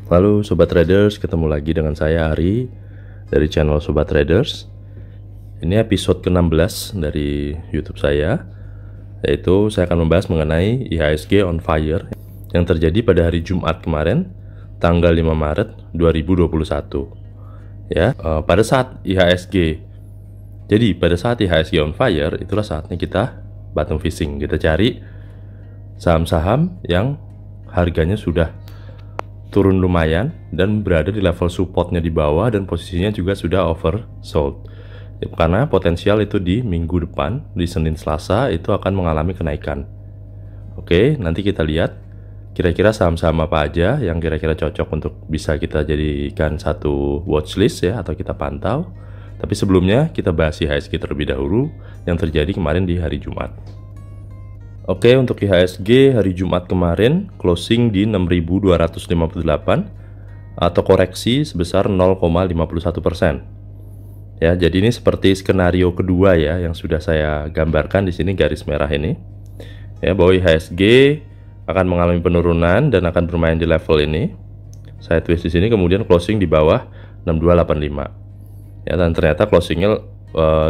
Halo Sobat Traders, ketemu lagi dengan saya Ari dari channel Sobat Traders. Ini episode ke-16 dari YouTube saya, yaitu saya akan membahas mengenai IHSG on fire yang terjadi pada hari Jumat kemarin, tanggal 5 Maret 2021. Ya, pada saat IHSG on fire, itulah saatnya kita bottom fishing. Kita cari saham-saham yang harganya sudah turun lumayan dan berada di level supportnya di bawah dan posisinya juga sudah oversold, karena potensial itu di minggu depan, di Senin Selasa itu akan mengalami kenaikan. Oke, nanti kita lihat kira-kira saham-saham apa aja yang kira-kira cocok untuk bisa kita jadikan satu watchlist ya, atau kita pantau. Tapi sebelumnya kita bahas IHSG terlebih dahulu yang terjadi kemarin di hari Jumat. Oke, untuk IHSG hari Jumat kemarin closing di 6.258 atau koreksi sebesar 0,51%. Ya, jadi ini seperti skenario kedua ya yang sudah saya gambarkan di sini garis merah ini. Ya, bahwa IHSG akan mengalami penurunan dan akan bermain di level ini. Sideways di sini, kemudian closing di bawah 6285. Ya, dan ternyata closingnya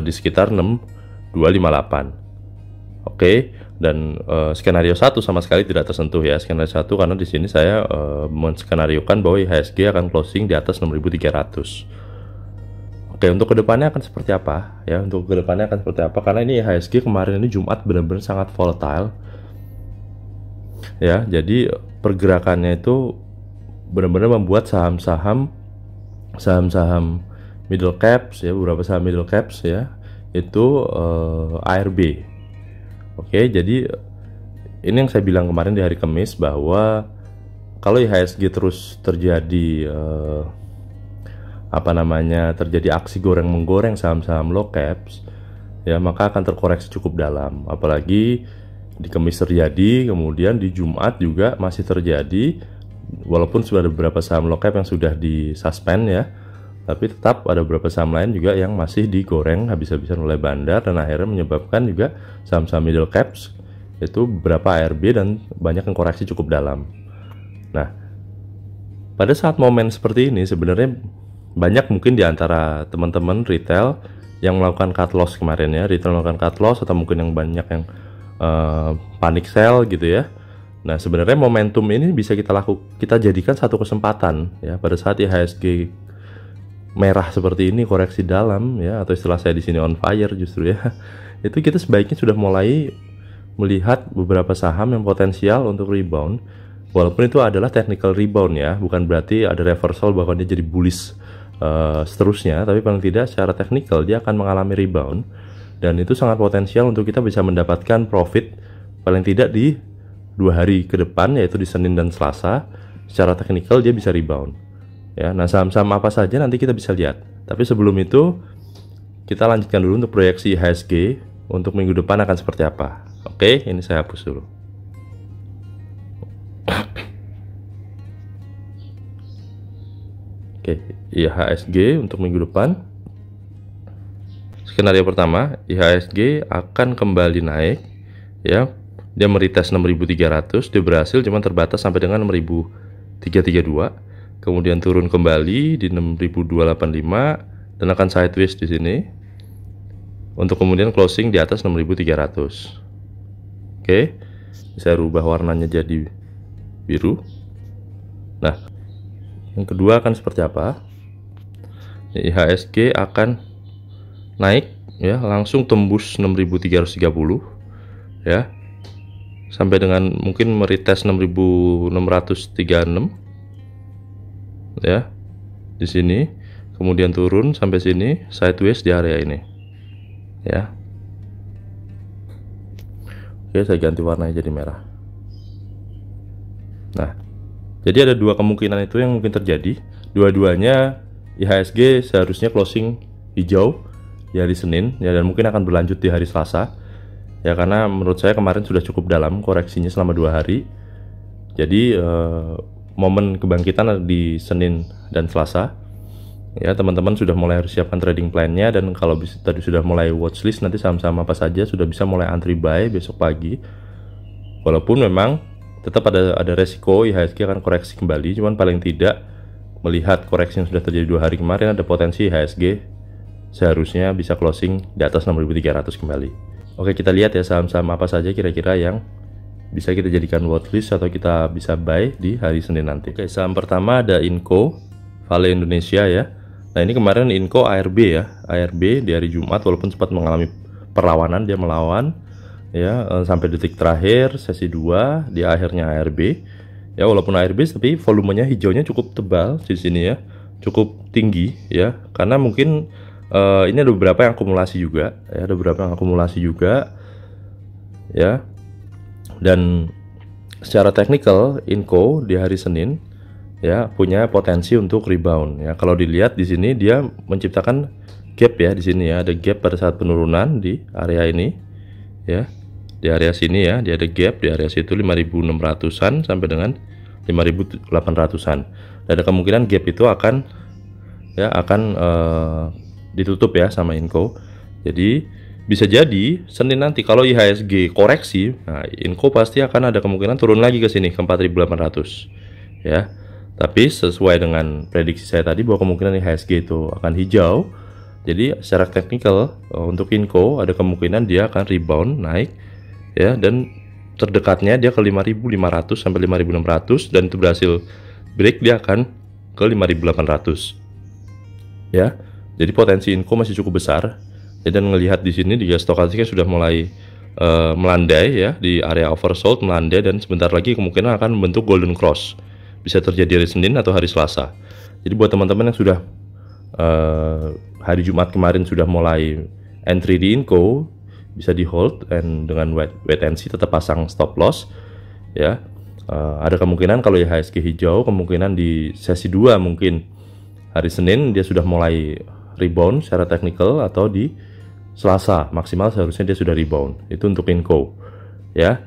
di sekitar 6258. Oke, dan skenario 1 sama sekali tidak tersentuh ya. Skenario 1 karena di sini saya menskenariokan bahwa IHSG akan closing di atas 6.300. Oke, untuk kedepannya akan seperti apa ya? Untuk kedepannya akan seperti apa? Karena ini IHSG kemarin ini Jumat benar-benar sangat volatile. Ya, jadi pergerakannya itu benar-benar membuat saham-saham middle caps ya, beberapa saham middle caps ya, itu ARB. Oke, jadi ini yang saya bilang kemarin di hari Kamis bahwa kalau IHSG terus terjadi terjadi aksi goreng-menggoreng saham-saham low caps ya, maka akan terkoreksi cukup dalam. Apalagi di Kamis terjadi, kemudian di Jumat juga masih terjadi, walaupun sudah ada beberapa saham low cap yang sudah disuspend ya, tapi tetap ada beberapa saham lain juga yang masih digoreng habis-habisan oleh bandar dan akhirnya menyebabkan juga saham-saham middle caps itu beberapa ARB dan banyak yang koreksi cukup dalam. Nah, pada saat momen seperti ini sebenarnya banyak mungkin di antara teman-teman retail yang melakukan cut loss kemarin ya, retail melakukan cut loss atau mungkin yang banyak yang panic sell gitu ya. Nah, sebenarnya momentum ini bisa kita jadikan satu kesempatan ya, pada saat IHSG merah seperti ini, koreksi dalam ya, atau istilah saya di sini on fire justru ya, itu kita sebaiknya sudah mulai melihat beberapa saham yang potensial untuk rebound, walaupun itu adalah technical rebound ya, bukan berarti ada reversal bahwa dia jadi bullish seterusnya, tapi paling tidak secara technical dia akan mengalami rebound dan itu sangat potensial untuk kita bisa mendapatkan profit paling tidak di 2 hari ke depan, yaitu di Senin dan Selasa. Secara technical dia bisa rebound. Ya, nah saham-saham apa saja nanti kita bisa lihat. Tapi sebelum itu kita lanjutkan dulu untuk proyeksi IHSG untuk minggu depan akan seperti apa. Oke, ini saya hapus dulu. Oke, IHSG untuk minggu depan. Skenario pertama, IHSG akan kembali naik ya. Dia meretest 6.300, dia berhasil cuman terbatas sampai dengan 6.332. Kemudian turun kembali di 6.285 dan akan sideways di sini untuk kemudian closing di atas 6.300. Oke, saya rubah warnanya jadi biru. Nah, yang kedua akan seperti apa? IHSG akan naik ya, langsung tembus 6.330 ya, sampai dengan mungkin meretest 6.636 ya di sini, kemudian turun sampai sini, sideways di area ini ya. Oke, saya ganti warnanya jadi merah. Nah, jadi ada dua kemungkinan itu yang mungkin terjadi. Dua-duanya IHSG seharusnya closing hijau di hari Senin ya, dan mungkin akan berlanjut di hari Selasa ya, karena menurut saya kemarin sudah cukup dalam koreksinya selama 2 hari. Jadi momen kebangkitan ada di Senin dan Selasa ya, teman-teman sudah mulai harus siapkan trading plan-nya, dan kalau tadi sudah mulai watchlist, nanti saham-saham apa saja sudah bisa mulai antri buy besok pagi. Walaupun memang tetap ada resiko IHSG akan koreksi kembali, cuman paling tidak melihat koreksi yang sudah terjadi 2 hari kemarin, ada potensi IHSG seharusnya bisa closing di atas 6.300 kembali. Oke, kita lihat ya saham-saham apa saja kira-kira yang bisa kita jadikan watchlist atau kita bisa buy di hari Senin nanti. Oke, saham pertama ada Inco, Vale Indonesia ya. Nah, ini kemarin Inco ARB ya. ARB di hari Jumat walaupun sempat mengalami perlawanan, dia melawan ya sampai detik terakhir sesi 2 di akhirnya ARB. Ya, walaupun ARB tapi volumenya hijaunya cukup tebal di sini ya. Cukup tinggi ya. Karena mungkin ini ada beberapa yang akumulasi juga ya, ada beberapa yang akumulasi juga ya. Dan secara teknikal Inco di hari Senin ya punya potensi untuk rebound ya. Kalau dilihat di sini dia menciptakan gap ya, di sini ya ada gap pada saat penurunan di area ini ya. Di area sini ya, dia ada gap di area situ 5.600-an sampai dengan 5.800-an. Dan ada kemungkinan gap itu akan ditutup ya sama Inco. Jadi bisa jadi Senin nanti kalau IHSG koreksi, nah Inco pasti akan ada kemungkinan turun lagi ke sini ke 4.800 ya. Tapi sesuai dengan prediksi saya tadi bahwa kemungkinan IHSG itu akan hijau. Jadi secara teknikal untuk Inco ada kemungkinan dia akan rebound naik ya, dan terdekatnya dia ke 5.500 sampai 5.600, dan itu berhasil break dia akan ke 5.800 ya. Jadi potensi Inco masih cukup besar ya, dan ngelihat di sini dia stokastiknya sudah mulai melandai ya, di area oversold melandai, dan sebentar lagi kemungkinan akan membentuk golden cross, bisa terjadi hari Senin atau hari Selasa. Jadi buat teman-teman yang sudah hari Jumat kemarin sudah mulai entry di Inco, bisa di hold dan dengan wait and see, tetap pasang stop loss ya. Ada kemungkinan kalau IHSG hijau, kemungkinan di sesi 2 mungkin hari Senin dia sudah mulai rebound secara teknikal, atau di Selasa maksimal seharusnya dia sudah rebound. Itu untuk Inco ya.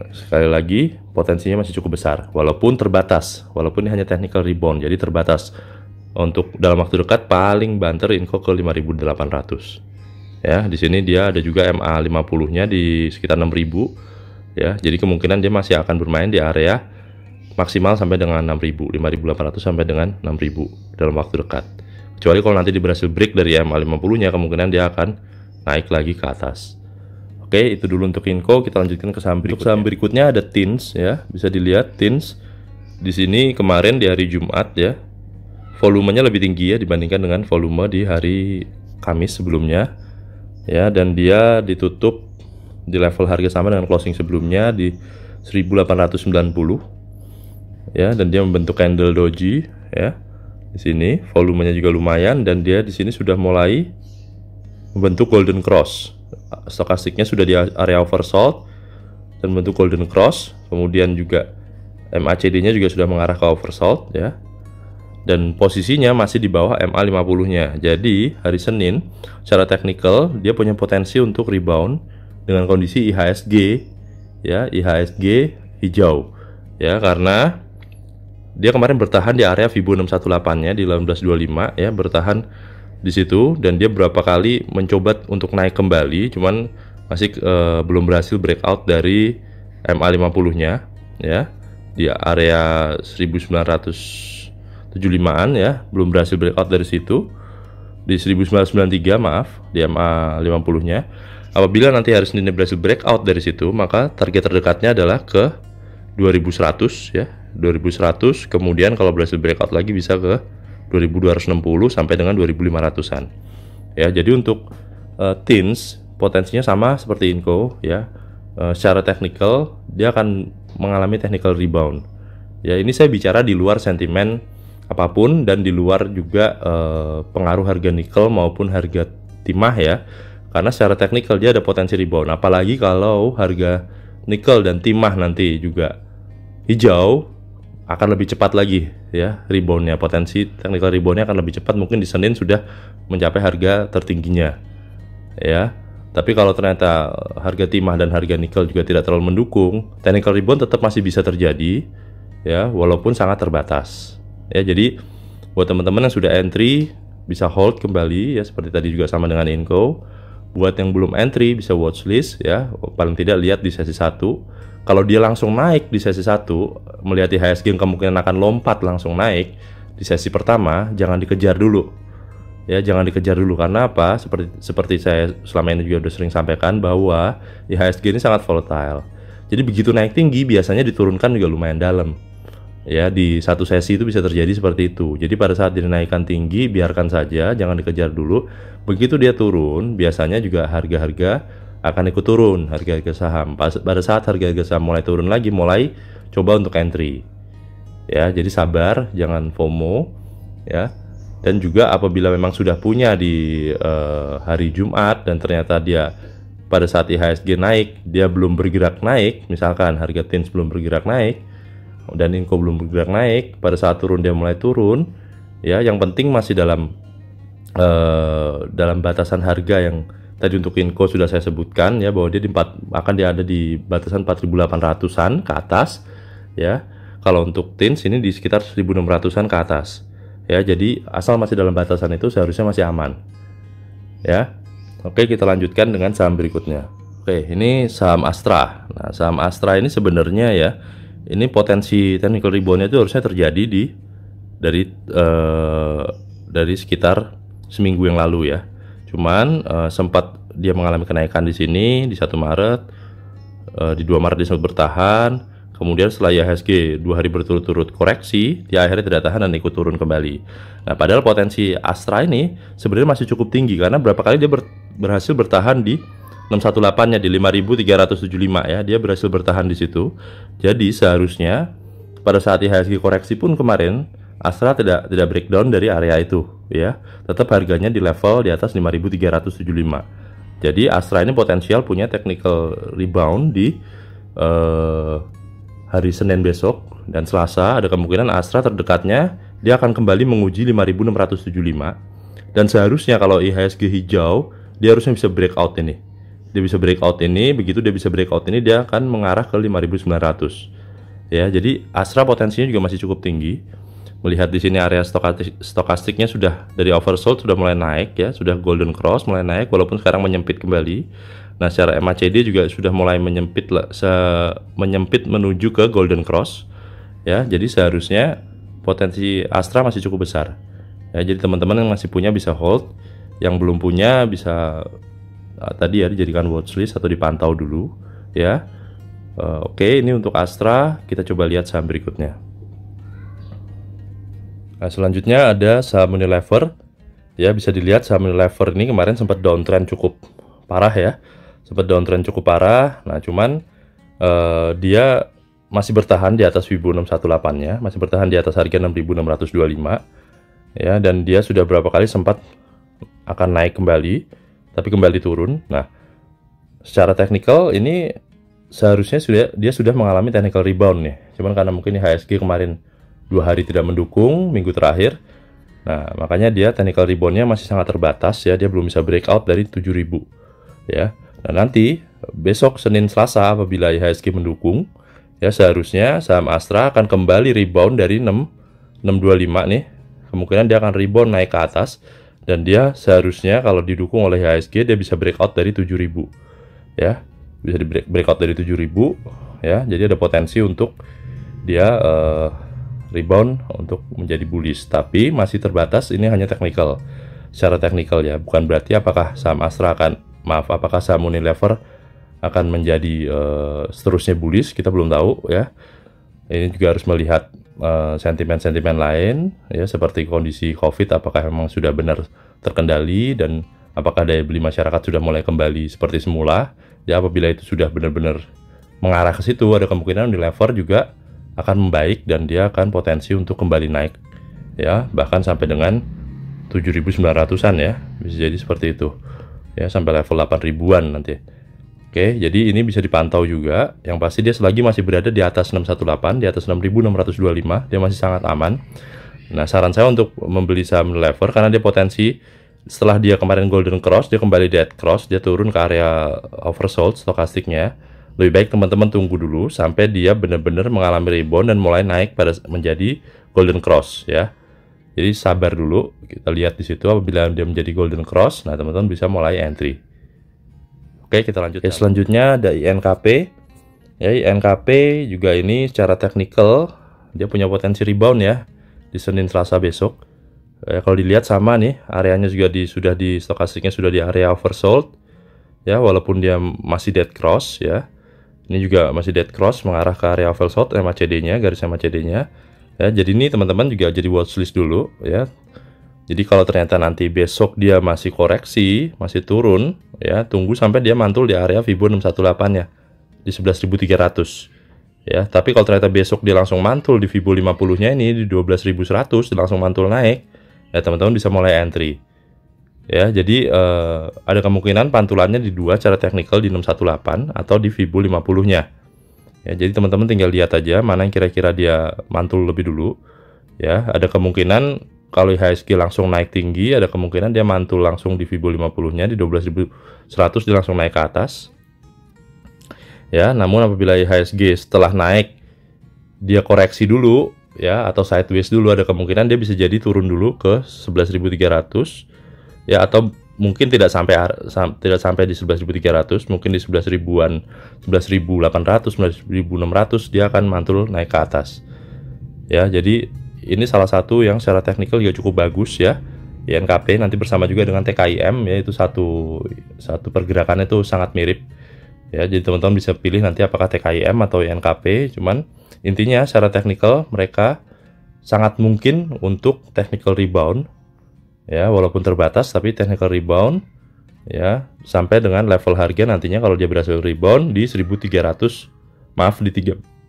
Sekali lagi potensinya masih cukup besar walaupun terbatas, walaupun ini hanya technical rebound, jadi terbatas. Untuk dalam waktu dekat paling banter Inco ke 5.800 ya. Di sini dia ada juga MA50-nya di sekitar 6.000 ya. Jadi kemungkinan dia masih akan bermain di area maksimal sampai dengan 6.000, 5.800 sampai dengan 6.000 dalam waktu dekat. Kecuali kalau nanti dia berhasil break dari MA50-nya, kemungkinan dia akan naik lagi ke atas. Oke, itu dulu untuk Inco. Kita lanjutkan ke saham berikutnya. Saham berikutnya ada Tins ya. Bisa dilihat Tins di sini kemarin di hari Jumat ya. Volumenya lebih tinggi ya dibandingkan dengan volume di hari Kamis sebelumnya ya, dan dia ditutup di level harga sama dengan closing sebelumnya di 1890 ya, dan dia membentuk candle doji ya. Di sini volumenya juga lumayan, dan dia di sini sudah mulai membentuk golden cross. Stokastiknya sudah di area oversold dan membentuk golden cross. Kemudian juga MACD-nya juga sudah mengarah ke oversold ya. Dan posisinya masih di bawah MA50-nya. Jadi hari Senin secara teknikal dia punya potensi untuk rebound dengan kondisi IHSG ya, IHSG hijau ya, karena dia kemarin bertahan di area Fibo 618-nya di 1825 ya, bertahan di situ, dan dia berapa kali mencoba untuk naik kembali, cuman masih belum berhasil breakout dari MA50-nya ya, di area 1975-an ya, belum berhasil breakout dari situ di 1993 maaf, di MA50-nya. Apabila nanti hari Senin berhasil breakout dari situ, maka target terdekatnya adalah ke 2100 ya, 2100. Kemudian kalau berhasil breakout lagi bisa ke 2260 sampai dengan 2500-an ya. Jadi untuk Tins potensinya sama seperti Inco ya. Secara teknikal dia akan mengalami technical rebound ya. Ini saya bicara di luar sentimen apapun, dan di luar juga pengaruh harga nikel maupun harga timah ya, karena secara teknikal dia ada potensi rebound. Apalagi kalau harga nikel dan timah nanti juga hijau, akan lebih cepat lagi ya reboundnya. Potensi technical reboundnya akan lebih cepat, mungkin di Senin sudah mencapai harga tertingginya ya. Tapi kalau ternyata harga timah dan harga nikel juga tidak terlalu mendukung, technical rebound tetap masih bisa terjadi ya, walaupun sangat terbatas ya. Jadi buat teman-teman yang sudah entry bisa hold kembali ya, seperti tadi juga sama dengan Inco. Buat yang belum entry bisa watchlist ya, paling tidak lihat di sesi 1 kalau dia langsung naik di sesi 1, melihat IHSG yang kemungkinan akan lompat langsung naik di sesi pertama, jangan dikejar dulu. Ya, jangan dikejar dulu. Karena apa? Seperti saya selama ini juga udah sering sampaikan bahwa IHSG ini sangat volatile. Jadi begitu naik tinggi biasanya diturunkan juga lumayan dalam. Ya, di satu sesi itu bisa terjadi seperti itu. Jadi pada saat dinaikkan tinggi, biarkan saja, jangan dikejar dulu. Begitu dia turun, biasanya juga harga-harga akan ikut turun, harga-harga saham. Pada saat harga-harga saham mulai turun lagi, mulai coba untuk entry. Ya, jadi sabar, jangan FOMO, ya. Dan juga apabila memang sudah punya di hari Jumat dan ternyata dia pada saat IHSG naik, dia belum bergerak naik, misalkan harga TINS belum bergerak naik dan Inco belum bergerak naik, pada saat turun dia mulai turun, ya. Yang penting masih dalam batasan harga yang tadi untuk Inco sudah saya sebutkan, ya, bahwa dia akan ada di batasan 4.800-an ke atas, ya. Kalau untuk TINS ini di sekitar 1.600-an ke atas, ya. Jadi asal masih dalam batasan itu seharusnya masih aman, ya. Oke, kita lanjutkan dengan saham berikutnya. Oke, ini saham Astra. Nah, saham Astra ini sebenarnya, ya, ini potensi technical rebound-nya itu harusnya terjadi dari sekitar seminggu yang lalu, ya. Cuman sempat dia mengalami kenaikan di sini di 1 Maret, di 2 Maret dia sempat bertahan. Kemudian setelah IHSG 2 hari berturut-turut koreksi, dia akhirnya tidak tahan dan ikut turun kembali. Nah, padahal potensi Astra ini sebenarnya masih cukup tinggi karena berapa kali dia berhasil bertahan di 618-nya, di 5.375, ya. Dia berhasil bertahan di situ. Jadi seharusnya pada saat IHSG koreksi pun kemarin Astra tidak breakdown dari area itu, ya. Tetap harganya di level di atas 5.375. Jadi Astra ini potensial punya technical rebound di hari Senin besok dan Selasa. Ada kemungkinan Astra terdekatnya dia akan kembali menguji 5.675. Dan seharusnya kalau IHSG hijau, dia harusnya bisa breakout ini. Dia bisa breakout ini, begitu dia bisa breakout ini, dia akan mengarah ke 5.900. Ya, jadi Astra potensinya juga masih cukup tinggi. Melihat di sini area stokastiknya sudah dari oversold sudah mulai naik, ya, sudah golden cross mulai naik walaupun sekarang menyempit kembali. Nah, secara MACD juga sudah mulai menyempit menuju ke golden cross, ya. Jadi seharusnya potensi Astra masih cukup besar. Ya, jadi teman-teman yang masih punya bisa hold, yang belum punya bisa tadi, ya, dijadikan watchlist atau dipantau dulu, ya. Oke, ini untuk Astra. Kita coba lihat saham berikutnya. Nah, selanjutnya ada saham Unilever. Ya, bisa dilihat saham Unilever ini kemarin sempat downtrend cukup parah, ya. Sempat downtrend cukup parah. Nah, cuman dia masih bertahan di atas Wibu 618-nya, masih bertahan di atas harga 6.625, ya, dan dia sudah berapa kali sempat akan naik kembali, tapi kembali turun. Nah, secara teknikal ini seharusnya dia sudah mengalami technical rebound nih. Cuman karena mungkin IHSG kemarin 2 hari tidak mendukung minggu terakhir. Nah, makanya dia technical rebound-nya masih sangat terbatas, ya. Dia belum bisa breakout dari 7.000, ya. Nah, nanti besok Senin Selasa apabila IHSG mendukung, ya, seharusnya saham Astra akan kembali rebound dari 625 nih. Kemungkinan dia akan rebound naik ke atas dan dia seharusnya kalau didukung oleh IHSG dia bisa breakout dari 7.000, ya. Bisa di breakout dari 7.000, ya. Jadi ada potensi untuk dia rebound untuk menjadi bullish, tapi masih terbatas. Ini hanya technical, secara technical, ya. Bukan berarti apakah saham Astra apakah saham Unilever akan menjadi seterusnya bullish, kita belum tahu, ya. Ini juga harus melihat sentimen-sentimen lain, ya, seperti kondisi COVID, apakah memang sudah benar terkendali dan apakah daya beli masyarakat sudah mulai kembali seperti semula. Ya, apabila itu sudah benar-benar mengarah ke situ, ada kemungkinan Unilever juga akan membaik dan dia akan potensi untuk kembali naik, ya, bahkan sampai dengan 7.900-an, ya. Bisa jadi seperti itu, ya, sampai level 8.000-an nanti. Oke, jadi ini bisa dipantau juga. Yang pasti dia selagi masih berada di atas 618, di atas 6.625, dia masih sangat aman. Nah, saran saya untuk membeli saham Unilever karena dia potensi setelah dia kemarin golden cross, dia kembali dead cross, dia turun ke area oversold stokastiknya. Lebih baik teman-teman tunggu dulu sampai dia benar-benar mengalami rebound dan mulai naik pada menjadi golden cross, ya. Jadi sabar dulu, kita lihat di situ apabila dia menjadi golden cross, nah teman-teman bisa mulai entry. Oke, kita lanjut. Selanjutnya ada INKP. Ya, INKP juga ini secara teknikal dia punya potensi rebound ya di Senin Selasa besok. Kalau dilihat sama nih, areanya juga sudah di stokastiknya sudah di area oversold. Ya, walaupun dia masih dead cross ya. Ini juga masih dead cross mengarah ke area oversold MACD-nya, garis MACD-nya. Ya, jadi ini teman-teman juga jadi watchlist dulu ya. Jadi kalau ternyata nanti besok dia masih koreksi, masih turun ya, tunggu sampai dia mantul di area Fibo 618-nya di 11.300 ya. Tapi kalau ternyata besok dia langsung mantul di Fibo 50-nya ini di 12.100 langsung mantul naik, ya teman-teman bisa mulai entry. Ya, jadi ada kemungkinan pantulannya di dua secara teknikal di 618 atau di Fibo 50-nya. Ya, jadi teman-teman tinggal lihat aja mana yang kira-kira dia mantul lebih dulu. Ya, ada kemungkinan kalau IHSG langsung naik tinggi, ada kemungkinan dia mantul langsung di Fibo 50-nya di 12.100 dia langsung naik ke atas. Ya, namun apabila IHSG setelah naik dia koreksi dulu ya atau sideways dulu, ada kemungkinan dia bisa jadi turun dulu ke 11.300 ya, atau mungkin tidak sampai di 11.300, mungkin di 11.000-an, 11.800, 11.600 dia akan mantul naik ke atas. Ya, jadi ini salah satu yang secara teknikal juga cukup bagus ya. INKP nanti bersama juga dengan TKIM ya, itu satu pergerakannya itu sangat mirip. Ya, jadi teman-teman bisa pilih nanti apakah TKIM atau INKP. Cuman intinya secara teknikal mereka sangat mungkin untuk technical rebound ya, walaupun terbatas tapi technical rebound ya, sampai dengan level harga nantinya kalau dia berhasil rebound di 1300, maaf di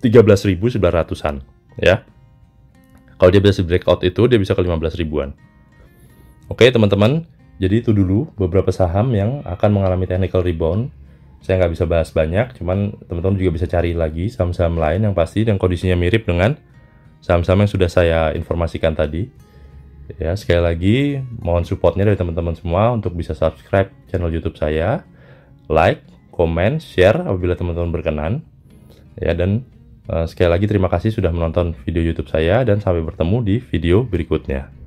13.900-an ya. Kalau dia berhasil breakout itu dia bisa ke 15 ribuan. Oke teman-teman, jadi itu dulu beberapa saham yang akan mengalami technical rebound. Saya nggak bisa bahas banyak, cuman teman-teman juga bisa cari lagi saham-saham lain yang pasti dan kondisinya mirip dengan saham-saham yang sudah saya informasikan tadi. Ya, sekali lagi mohon supportnya dari teman-teman semua untuk bisa subscribe channel YouTube saya, like, komen, share apabila teman-teman berkenan. Ya, dan sekali lagi terima kasih sudah menonton video YouTube saya dan sampai bertemu di video berikutnya.